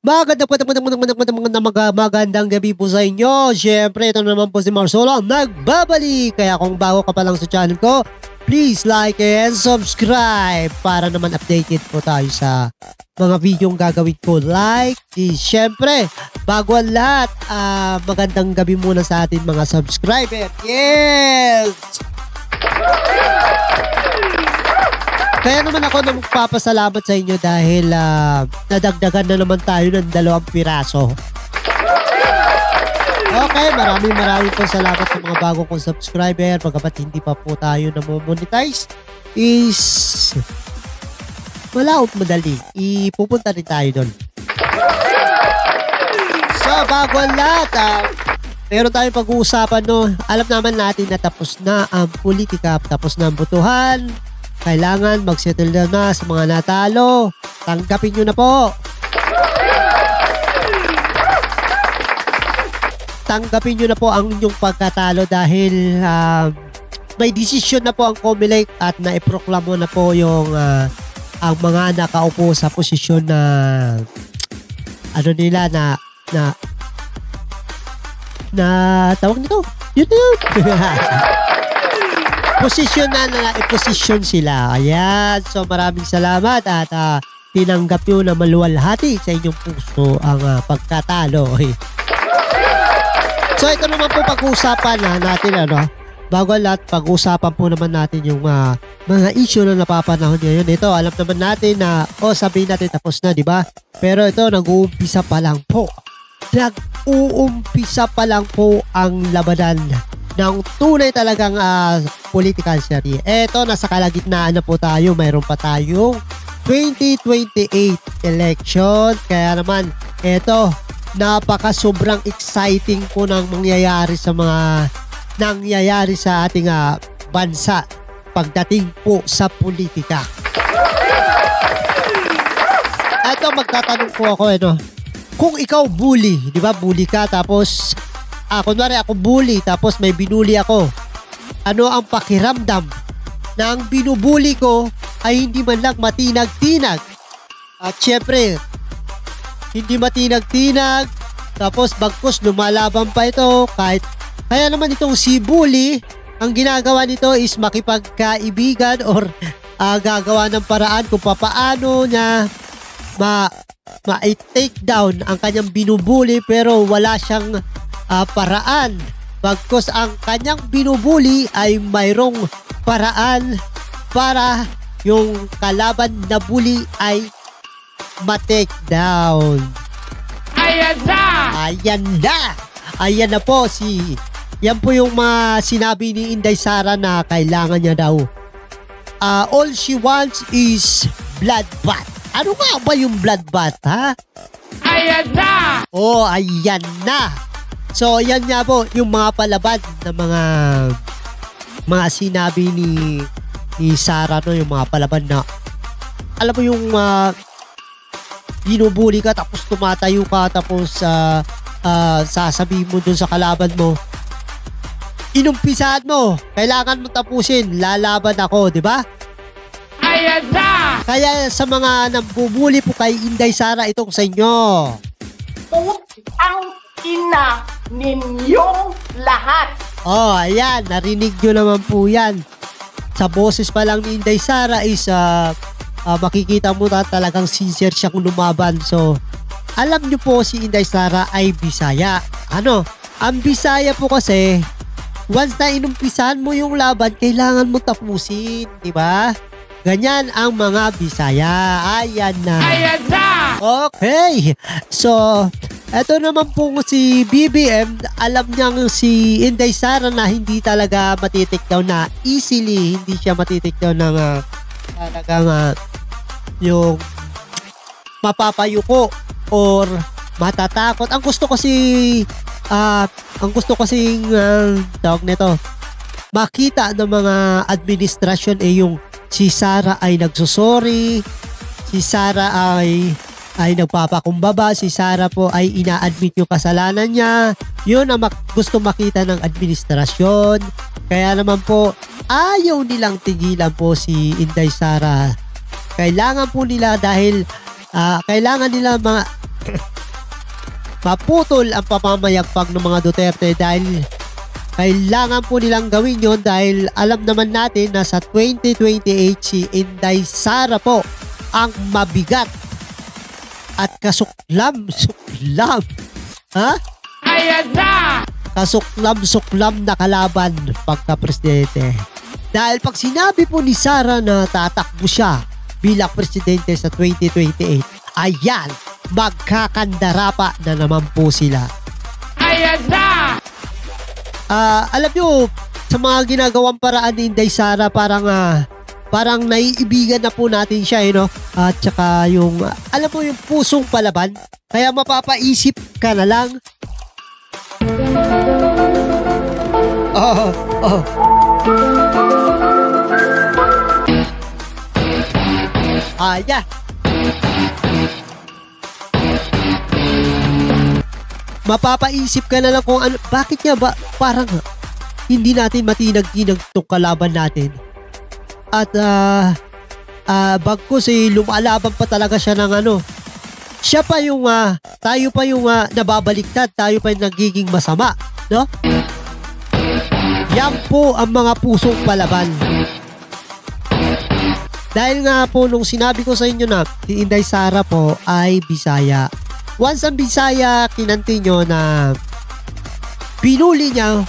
Magandang gabi po sa inyo. Siyempre, ito naman po si Marcelo nagbabalik. Kaya kung bago ka pa lang sa channel ko, please like and subscribe para naman updated po tayo sa mga videong gagawin ko. Siyempre, bago ang lahat, magandang gabi muna sa atin mga subscriber. Yes! Kaya naman ako na magpapasalamat sa inyo dahil nadagdagan na naman tayo ng 2 piraso. Okay, maraming po salamat sa mga bago kong subscriber. Pagkapat hindi pa po tayo na-monetize is malaot madali. Ipupunta rin tayo doon. So, bago ang lahat, meron tayong pag-uusapan, no? Alam naman natin na tapos na ang politika, tapos na ang botohan. Kailangan mag-settle down na sa mga natalo. Tanggapin nyo na po. Tanggapin nyo na po ang inyong pagkatalo dahil may desisyon na po ang COMELEC at naiproklamo na po yung ang mga nakaupo sa posisyon na tawag nito? YouTube! Posisyon na posisyon sila. Ayan. So maraming salamat at tinanggap nyo na maluwalhati sa inyong puso ang pagkatalo. So ito naman po pag-uusapan natin bago lahat pag-uusapan po naman natin yung mga issue na napapanahon ngayon. Ito alam naman natin na sabihin natin tapos na, di ba? Pero ito nag-uumpisa pa lang po. Nag-uumpisa pa lang po ang labanan ng tunay talagang political series. Eto, nasa kalagitnaan na po tayo. Mayroon pa tayong 2028 election. Kaya naman, eto, sobrang exciting po ng nangyayari sa ating bansa pagdating po sa politika. Eto, magtatanong po ako, kung ikaw bully, di ba? Bully ka, tapos kunwari ako bully tapos may binuli ako. Ano ang pakiramdam na ang binubuli ko ay hindi man lang matinag-tinag? At syempre, hindi matinag-tinag tapos bagkus lumalaban pa ito kaya naman itong si bully, ang ginagawa nito is makipagkaibigan or gagawa ng paraan kung papaano niya ma-take down ang kanyang binubuli pero wala siyang paraan. Bagkus ang kanyang binubuli ay mayroong paraan para yung kalaban na bully ay ma-take down. Ayan na! Ayan na po yan po yung sinabi ni Inday Sara na kailangan niya daw. All she wants is bloodbath. Ano nga ba yung bloodbath, ha? Ayan na! Ayan na! So, yan nga po, yung mga palabad na mga sinabi ni Sara, yung mga palabad na, alam mo yung binubuli ka, tapos tumatayo ka, tapos sasabihin mo dun sa kalaban mo, inumpisahan mo, kailangan mo tapusin, lalaban ako, di ba? Ayan na! Kaya sa mga nambubuli po kay Inday Sara, itong sa inyo. Ang ina ninyong lahat. Ayan, narinig nyo naman po yan. Sa boses pa lang ni Inday Sara is makikita mo na talagang sincere siya kung lumaban. So, alam nyo po si Inday Sara ay Bisaya. Ang Bisaya po kasi, once na inumpisahan mo yung laban, kailangan mo tapusin, di ba? Ganyan ang mga Bisaya. Ayan na. Ayan na! Okay. So, eto naman po si BBM, alam niyang si Inday Sara na hindi talaga matitik down na easily, hindi siya matitik down ng talagang yung mapapayuko or matatakot. Ang gusto kasing tawag nito, makita ng mga administrasyon yung si Sara ay nagsusorry, si Sara ay nagpapakumbaba, si Sara po ay ina-admit yung kasalanan niya. Yun ang gusto makita ng administrasyon. Kaya naman po, ayaw nilang tigilan po si Inday Sara. Kailangan po nila dahil kailangan nila maputol ang pamamayagpag ng mga Duterte dahil kailangan po nilang gawin yon dahil alam naman natin na sa 2028 si Inday Sara po ang mabigat at kasuklam ha? Ayan na! Kasuklam na kalaban pagka-presidente. Dahil pag sinabi po ni Sara na tatakbo siya bilang presidente sa 2028, ayan, magkakandarapa na naman po sila. Ayan na! Alam nyo, sa mga ginagawang paraan ni Inday Sara, parang naiibigan na po natin siya, no? At saka yung, alam mo yung pusong palaban, kaya mapapaisip ka na lang. Yeah. Mapapaisip ka na lang kung ano, bakit nga ba parang hindi natin matinag-tinag itong kalaban natin. At bagkus lumalaban pa talaga siya ng ano. Siya pa yung, tayo pa yung nababaliktad, tayo pa yung nagiging masama, no? Yan po ang mga pusong palaban. Dahil nga po nung sinabi ko sa inyo na si Inday Sara po ay Bisaya. Once ang Bisaya kinanti nyo na pinuli niya,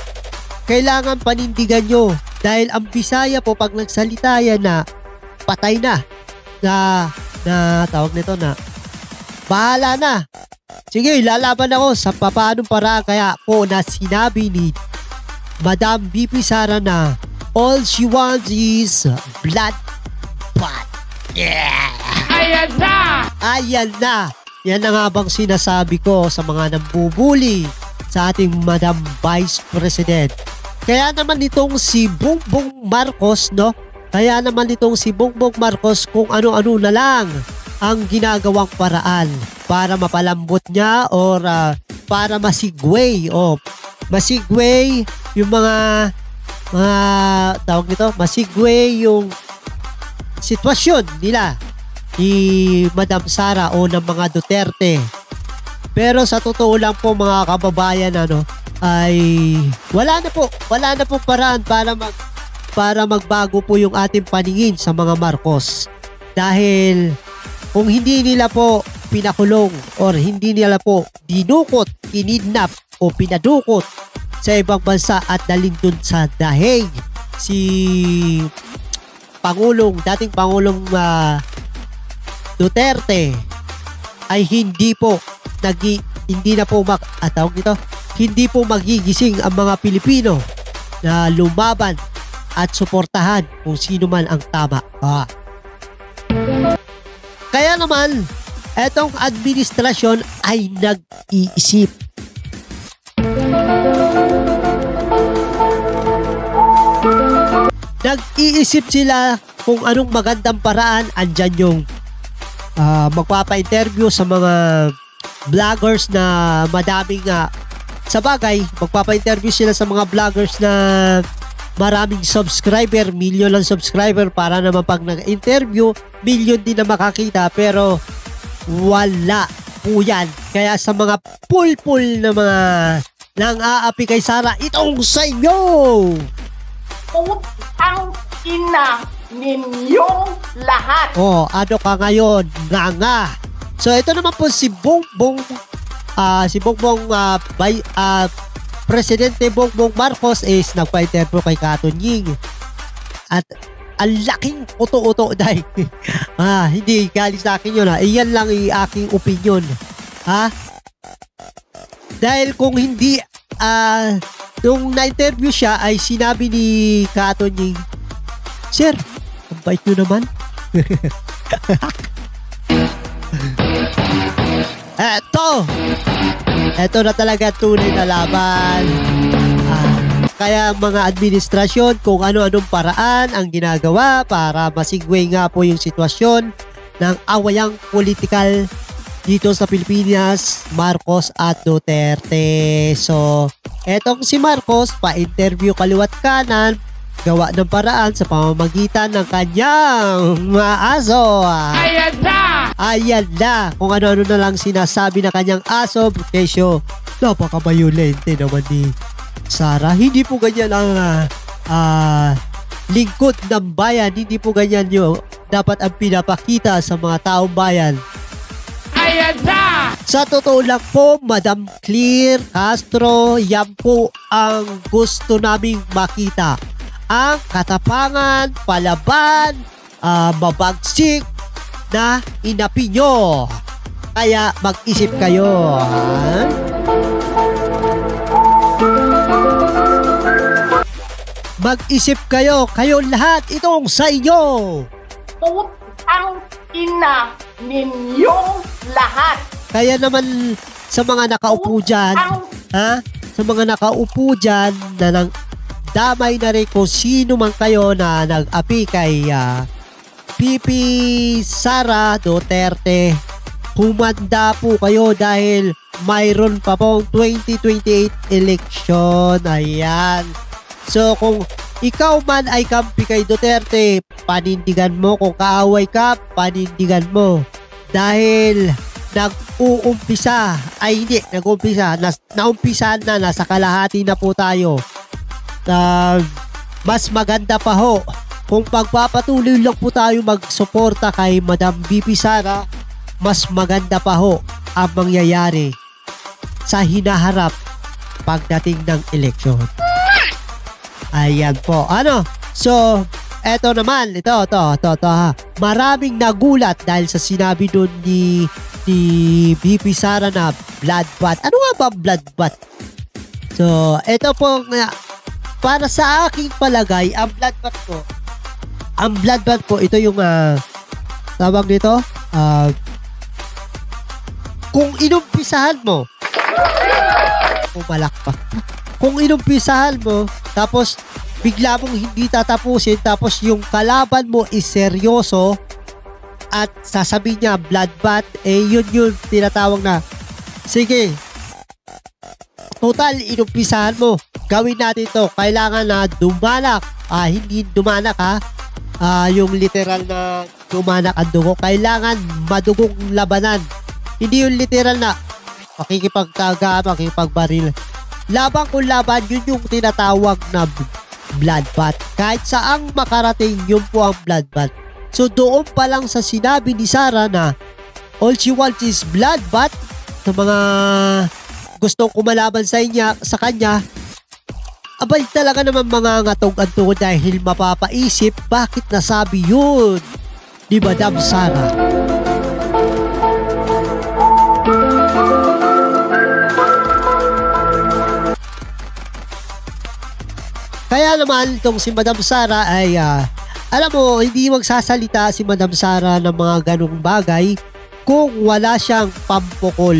kailangan panindigan nyo. Dahil ang Bisaya po pag nagsalita yan na patay na tawag nito na bahala na. Sige, lalaban ako sa paanong paraan. Kaya po na sinabi ni Madam BP Sara na all she wants is blood. Yeah! Ayan na! Ayan na! Yan na nga bang sinasabi ko sa mga nambubuli sa ating Madam Vice President. Kaya naman itong si Bongbong Marcos, no? Kaya naman itong si Bongbong Marcos kung ano-ano na lang ang ginagawang paraan para mapalambot niya or para masigway masigway yung mga tawag nito, masigway yung sitwasyon nila ni Madam Sara o ng mga Duterte. Pero sa totoo lang po mga kababayan, ay wala na po paraan para magbago po yung ating paningin sa mga Marcos. Dahil kung hindi nila po pinakulong or hindi nila po dinukot, kinidnap o pinadukot sa ibang bansa at dalhin dun sa dahig si dating Pangulong Duterte, ay hindi po magigising ang mga Pilipino na lumaban at suportahan kung sino man ang tama. Kaya naman, etong administrasyon ay nag-iisip. Nag-iisip sila kung anong magandang paraan. Andyan yung magpapa-interview sa mga vloggers na madaming sa bagay, magpapa-interview sila sa mga vloggers na maraming subscriber, milyon ng subscriber para naman pag nag-interview, milyon din na makakita, pero wala po yan. Kaya sa mga pulpul na mga nang-aapi kay Sara, itong sa inyo! Ang ina ninyong lahat. Ano ka ngayon? Nga. So ito naman po si Bongbong Presidente Bongbong Marcos is nagpa-interview kay Katon Ying. At ang laking uto-uto dahil hindi galing sa akin yun. Iyan lang yung aking opinion. Dahil kung hindi nung na-interview siya ay sinabi ni Katon Ying, "Sir, ang bait nyo naman." Eto na talaga tunay na laban. Kaya mga administrasyon, kung ano-anong paraan ang ginagawa para masigway nga po yung sitwasyon ng awayang politikal dito sa Pilipinas, Marcos at Duterte. So, etong si Marcos, pa-interview kaliwat kanan, gawa ng paraan sa pamamagitan ng kanyang mga aso. Ayan na! Ayan na, kung ano-ano na lang sinasabi ng kanyang aso. Kesyo, napaka-violente naman ni Sarah. Hindi po ganyan ang lingkod ng bayan. Hindi po ganyan yung dapat ang pinapakita sa mga taong bayan. Ayan na! Sa totoo lang po, Madam Claire Castro, yan po ang gusto naming makita. Ang katapangan, palaban, mabagsik na inapi nyo. Kaya mag-isip kayo. Mag-isip kayo, kayong lahat, itong sa inyo. Putang ina ninyong lahat. Kaya naman sa mga nakaupo dyan, sa mga nakaupo dyan na nang damay na rin kung sino man kayo na nag-api kay Pipi Sara Duterte, humanda po kayo dahil mayroon pa pong 2028 election. Ayan. So kung ikaw man ay kampi kay Duterte, panindigan mo. Kung kaaway ka, panindigan mo. Dahil naumpisa, na nasa kalahati na po tayo. Mas maganda pa ho kung pagpapatuloy lang po tayo magsuporta kay Madam VP Sara, mas maganda pa ho ang mangyayari sa hinaharap pagdating ng eleksyon. Ayan po. So, eto naman, ito ha. Maraming nagulat dahil sa sinabi doon ni VP Sara na bloodbath. Ano nga ba bloodbath? So, ito po para sa aking palagay, ang bloodbath po, ito yung tawag nito, kung inumpisahan mo, kung inumpisahan mo, tapos bigla mong hindi tatapusin, tapos yung kalaban mo is seryoso at sasabihin niya bloodbath, yun yung tinatawag na, sige, total inumpisahan mo, gawin natin to, kailangan na dumanak, hindi dumanak yung literal na dumanak ang dugo, kailangan madugong labanan, hindi yung literal na makikipagtaga, makikipagbaril. Laban kung laban, yun yung tinatawag na bloodbath. Kahit saang makarating, yun po ang bloodbath. So doon pa lang sa sinabi ni Sara na all she wants is bloodbath, sa mga gustong kumalaban sa kanya, abay talaga naman mga ngatog-antog dahil mapapaisip bakit nasabi yun ni Madam Sara. Kaya naman itong si Madam Sara ay alam mo, hindi magsasalita si Madam Sara ng mga ganung bagay kung wala siyang pampukol.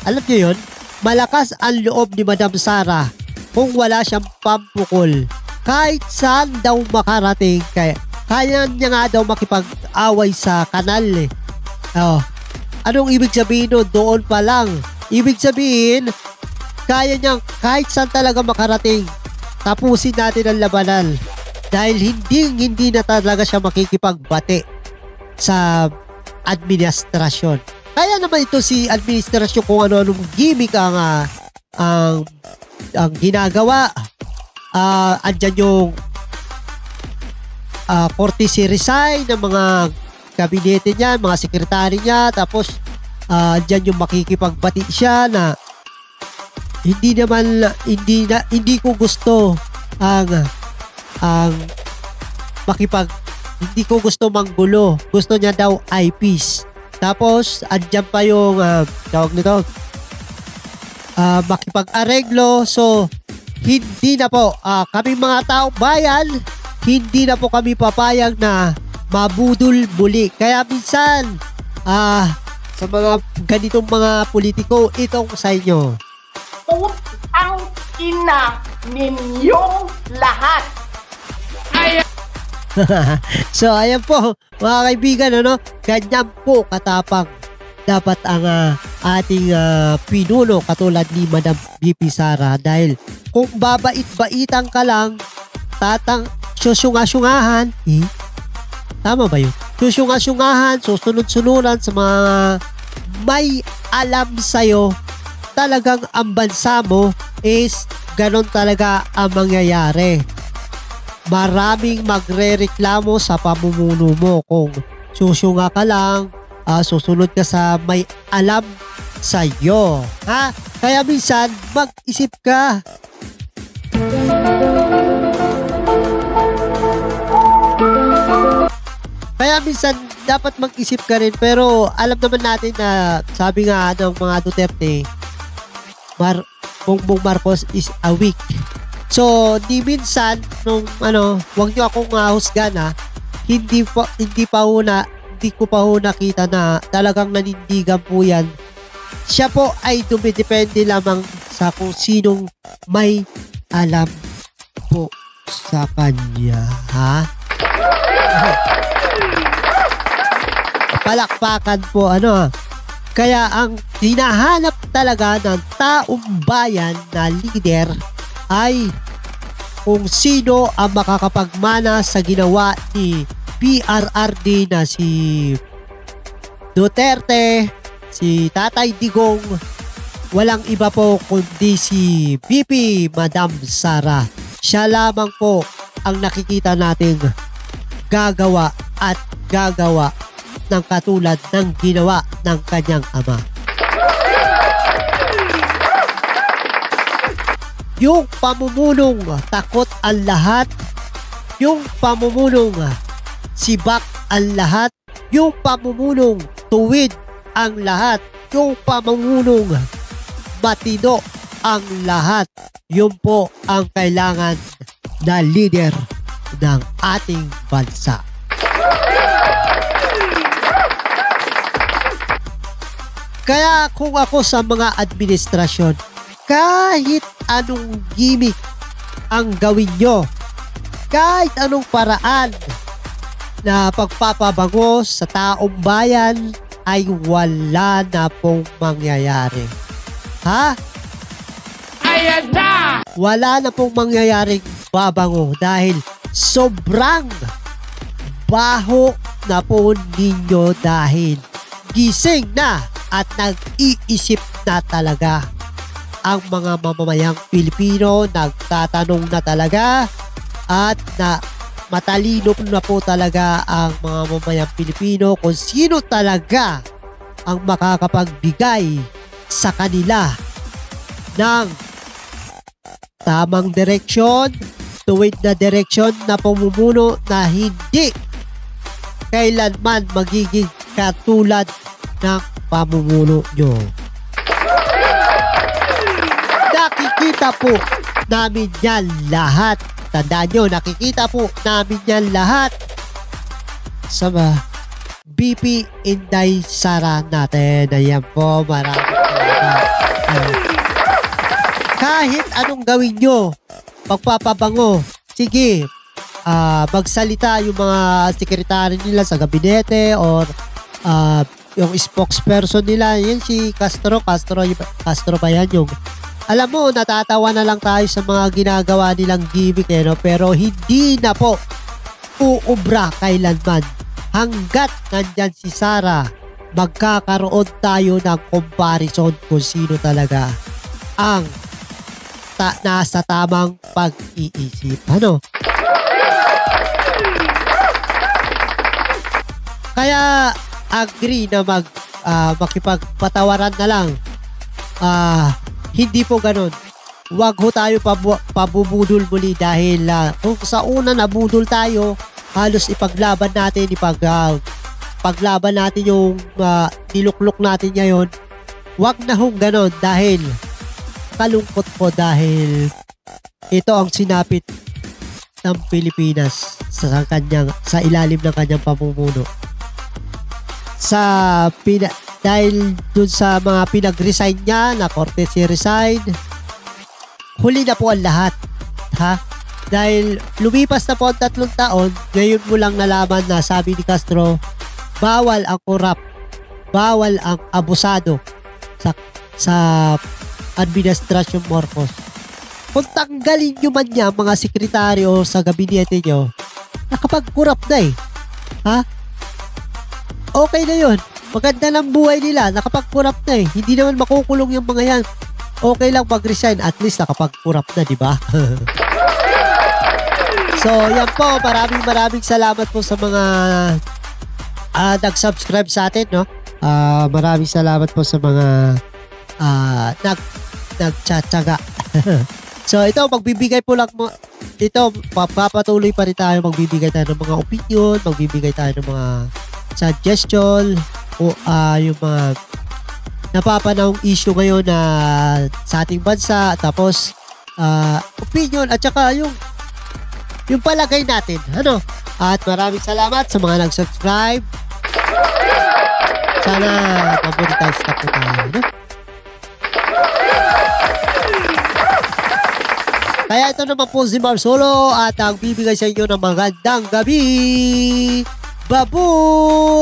Alam niyo yun? Malakas ang loob ni Madam Sara kung wala siyang pampukol. Kahit saan daw makarating, kaya niya nga daw makipag-away sa kanal eh. Anong ibig sabihin nun? Doon pa lang. Ibig sabihin, kaya niyang kahit saan talaga makarating, tapusin natin ang labanan. Dahil hindi na talaga siya makikipagbate sa administrasyon. Kaya naman ito si administrasyon kung ano-anong gimmick ang ginagawa. Andyan yung courtesy resign ng mga kabinete niya, mga sekretary niya, tapos andyan yung makikipagbati siya na hindi ko gusto hindi ko gusto manggulo. Gusto niya daw ay peace. Tapos andyan pa yung tawag nito, makipag-areglo. So hindi na po kami mga taong bayan, hindi na po kami papayag na mabudol muli. Kaya minsan sa mga ganitong mga politiko, itong sa inyo, Putang ina ninyong lahat. So ayan po mga kaibigan, ganyan po katapang dapat ang ating pinuno katulad ni Madam VP Sara. Dahil kung babait-baitan ka lang, magsusyunga-syungahan. Tama ba yun? Susyunga-syungahan, susunod-sunuran sa mga may alam sa'yo. Talagang ang bansa mo is ganon talaga ang mangyayari. Maraming magre-reklamo sa pamumuno mo kung susyunga ka lang, susunod ka sa may alam sa'yo. Ha? Kaya minsan, mag-isip ka. Kaya minsan, dapat mag-isip ka rin. Pero alam naman natin na sabi nga ng mga Duterte, Bongbong Marcos is a weak. So, di minsan, wag nyo akong husgan ha, hindi ko pa ho nakita na talagang nanindigan po yan. Siya po ay dumidepende lamang sa kung sinong may alam po sa kanya. Ha? Palakpakan po, Kaya ang hinahanap talaga ng taong bayan na leader ay kung sino ang makakapagmana sa ginawa ni PRRD na si Duterte, si Tatay Digong, walang iba po kundi si VP Madam Sara. Siya lamang po ang nakikita nating gagawa at gagawa ng katulad ng ginawa ng kanyang ama. Yung pamumunong takot ang lahat, yung pamumunong sibak ang lahat, yung pamumunong tuwid ang lahat, yung pamumunong matino ang lahat, yun po ang kailangan na leader ng ating bansa. Kaya kung ako sa mga administrasyon, kahit anong gimmick ang gawin nyo, kahit anong paraan na pagpapabango sa taong bayan ay wala na pong mangyayari. Ha? Ayan na! Wala na pong mangyayaring babango dahil sobrang baho na po ninyo dahil gising na at nag-iisip na talaga ang mga mamamayang Pilipino, nagtatanong na talaga at na matalino na po talaga ang mga mamamayang Pilipino kung sino talaga ang makakapagbigay sa kanila ng tamang direksyon, tuwid na direksyon na pamumuno na hindi kailanman magiging katulad ng pamumuno nyo. Nakikita po namin yan lahat. Tandaan nyo, nakikita po namin yan lahat sa BP Inday Sara natin. Ayan po, maraming salamat. Kahit anong gawin nyo, pagpapabango, sige, magsalita yung mga sekretary nila sa gabinete or yung spokesperson nila, yun si Castro pa yan yung, alam mo, natatawa na lang tayo sa mga ginagawa nilang gimmick pero hindi na po uubra kailanman. Hanggat nandyan si Sara, magkakaroon tayo ng comparison kung sino talaga ang nasa tamang pag-iisip. Kaya agree na makipagpatawaran na lang. Hindi po ganun. Huwag ho tayo pabubudol muli dahil kung sa una nabudol tayo, halos ipaglaban natin yung niluklok natin ngayon. Huwag na hong ganun dahil kalungkot po dahil ito ang sinapit ng Pilipinas sa ilalim ng kanyang pamumuno. Dahil dun sa mga pinag-resign niya na courtesy resign, huli na po ang lahat. Ha? Dahil lumipas na po ang 3 taon, ngayon mo lang nalaman na sabi ni Castro, bawal ang corrupt, bawal ang abusado sa administrasyon Marcos. Kung tanggalin nyo man niya mga sekretaryo sa gabinete nyo, nakapag-corrupt na eh. Ha? Okay na yun. Maganda ng buhay nila, nakapag-corrupt na eh. Hindi naman makukulong yung mga yan. Okay lang mag-resign, at least nakapag-corrupt na, di ba? So, yan po. Maraming salamat po sa mga nag-subscribe sa atin, no? Maraming salamat po sa mga nagtsatsaga. So, ito, magbibigay po lang mo. Ito, papatuloy pa rin tayo. Magbibigay tayo ng mga opinion, magbibigay tayo ng mga suggestion, o yung mga napapanahong issue ngayon na sa ating bansa, tapos opinion at saka yung palagay natin, ano? At maraming salamat sa mga nag-subscribe. Sana mamonetize na po tayo, no? Kaya ito naman po si Marsolo at ang bibigay sa inyo ng magandang gabi. Babus!